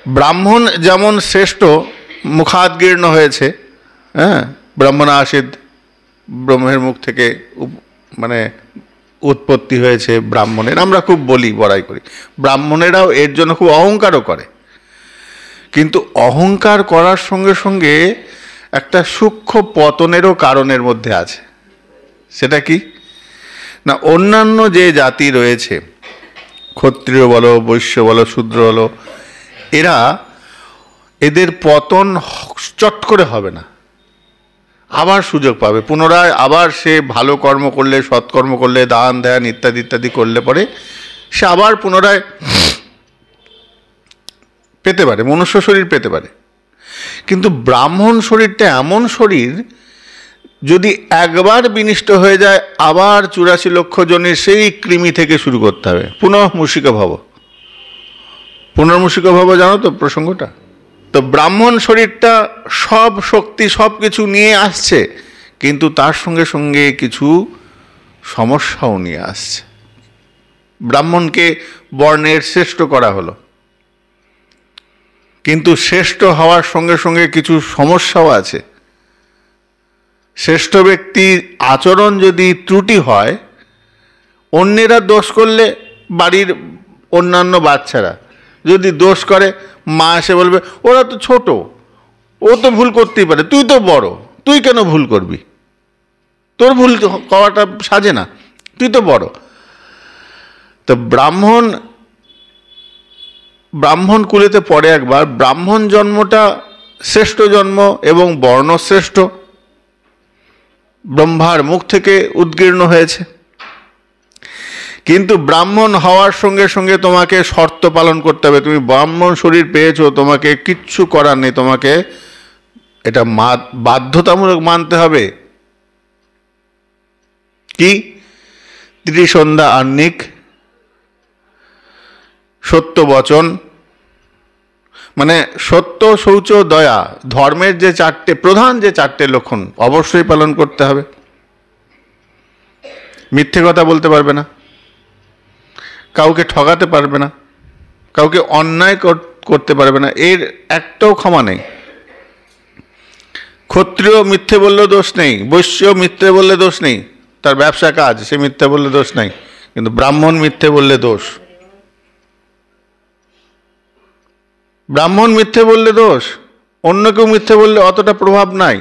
ব্রাহ্মণ যেমন শ্রেষ্ঠ, মুখাদগীর্ণ হয়েছে, হ্যাঁ, ব্রাহ্মণাসিদ, ব্রহ্মের মুখ থেকে মানে উৎপত্তি হয়েছে ব্রাহ্মণের, আমরা খুব বলি, বড়াই করি। ব্রাহ্মণেরাও এর জন্য খুব অহংকারও করে, কিন্তু অহংকার করার সঙ্গে সঙ্গে একটা সূক্ষ্ম পতনেরও কারণের মধ্যে আছে। সেটা কি না, অন্যান্য যে জাতি রয়েছে, ক্ষত্রিয় বলো, বৈশ্য বলো, শূদ্র বলো, এদের পতন চট করে হবে না, আবার সুযোগ পাবে পুনরায়, আবার সে ভালো কর্ম করলে, সৎকর্ম করলে, দান ধ্যান ইত্যাদি ইত্যাদি করলে পরে সে আবার পুনরায় পেতে পারে, মনুষ্য শরীর পেতে পারে। কিন্তু ব্রাহ্মণ শরীরটা এমন শরীর, যদি একবার বিনিষ্ট হয়ে যায়, আবার 84 লক্ষ জনের সেই কৃমি থেকে শুরু করতে হবে, পুনর্মূষিক ভব। পুনর্মূষিক ভব জানো তো প্রসঙ্গটা? তো ব্রাহ্মণ শরীরটা সব শক্তি সব কিছু নিয়ে আসছে, কিন্তু তার সঙ্গে সঙ্গে কিছু সমস্যাও নিয়ে আসছে। ব্রাহ্মণকে বর্ণের শ্রেষ্ঠ করা হলো, কিন্তু শ্রেষ্ঠ হওয়ার সঙ্গে সঙ্গে কিছু সমস্যাও আছে। শ্রেষ্ঠ ব্যক্তির আচরণ যদি ত্রুটি হয়, অন্যেরা দোষ করলে, বাড়ির অন্যান্য বাচ্চারা যদি দোষ করে, মা এসে বলবে ওরা তো ছোট, ও তো ভুল করতেই পারে, তুই তো বড়, তুই কেন ভুল করবি, তোর ভুল করাটা সাজে না, তুই তো বড়। তো ব্রাহ্মণ কুলেতে পড়ে একবার, ব্রাহ্মণ জন্মটা শ্রেষ্ঠ জন্ম এবং বর্ণশ্রেষ্ঠ, ব্রহ্মার মুখ থেকে উদ্গীর্ণ হয়েছে। কিন্তু ব্রাহ্মণ হওয়ার সঙ্গে সঙ্গে তোমাকে শর্ত পালন করতে হবে। তুমি ব্রাহ্মণ শরীর পেয়েছো, তোমাকে কিচ্ছু করার নেই, তোমাকে এটা বাধ্যতামূলক মানতে হবে। কি? ত্রিসন্ধ্যা আহ্নিক, সত্য বচন, মানে সত্য, শৌচ, দয়া, ধর্মের যে প্রধান যে চারটে লক্ষণ অবশ্যই পালন করতে হবে। মিথ্যে কথা বলতে পারবে না, কাউকে ঠকাতে পারবে না, কাউকে অন্যায় করতে পারবে না, এর একটাও ক্ষমা নেই। ক্ষত্রিয় মিথ্যে বললেও দোষ নেই, বৈশ্য মিথ্যে বললে দোষ নেই, তার ব্যবসা কাজ, সে মিথ্যে বললে দোষ নাই। কিন্তু ব্রাহ্মণ মিথ্যে বললে দোষ। ব্রাহ্মণ মিথ্যে বললে দোষ, অন্য কেউ মিথ্যে বললে অতটা প্রভাব নাই।